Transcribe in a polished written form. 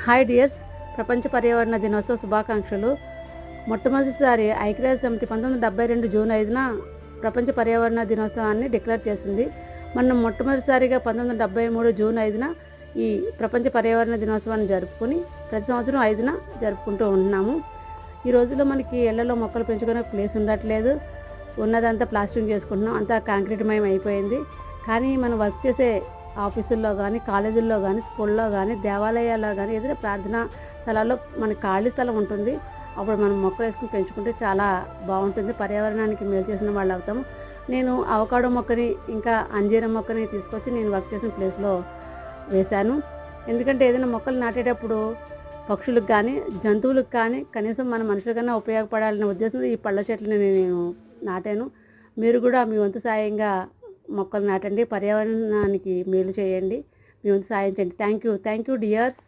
Hi dears, ప్రపంచ పర్యావరణ దినోత్సవ శుభాకాంక్షలు. మొట్టమొదటిసారి ఐక్యరాజ్య సమితి 1972 జూన్ 5న ప్రపంచ పర్యావరణ దినోత్సవాన్ని డిక్లేర్ చేసింది. మనం మొట్టమొదటిసారిగా 1973 జూన్ 5న ఈ ప్రపంచ పర్యావరణ దినోత్సవాన్ని జరుపుకొని ప్రతి సంవత్సరం 5న జరుపుకుంటూ ఉంటున్నాము. ఈ రోజుల్లో మనకి ఇళ్లలో మొక్కలు పెంచుకునే ప్లేస్ ఉండట్లేదు. ఉన్నదంతా ప్లాస్టింగ్ చేసుకుంటున్నాం, అంతా కాంక్రీట్ మయం అయిపోయింది. కానీ మనం వర్క్ చేసే ఆఫీసుల్లో కానీ, కాలేజీల్లో కానీ, స్కూల్లో కానీ, దేవాలయాల్లో కానీ, ఏదైనా ప్రార్థనా స్థలాల్లో మనకి ఖాళీ స్థలం ఉంటుంది. అప్పుడు మనం మొక్కలు వేసుకుని పెంచుకుంటే చాలా బాగుంటుంది. పర్యావరణానికి మేలు చేసిన వాళ్ళు అవుతాము. నేను అవకాడో మొక్కని, ఇంకా అంజీరం మొక్కని తీసుకొచ్చి నేను వర్క్ చేసిన ప్లేస్లో వేశాను. ఎందుకంటే ఏదైనా మొక్కలు నాటేటప్పుడు పక్షులకు కానీ, జంతువులకు కానీ, కనీసం మన మనుషులకన్నా ఉపయోగపడాలనే ఉద్దేశంతో ఈ పళ్ళ చెట్లని నేను నాటాను. మీరు కూడా మీ వంతు సాయంగా మొక్కలు నాటండి, పర్యావరణానికి మేలు చేయండి, మీ వంతు సాయం చేయండి. Thank you dears.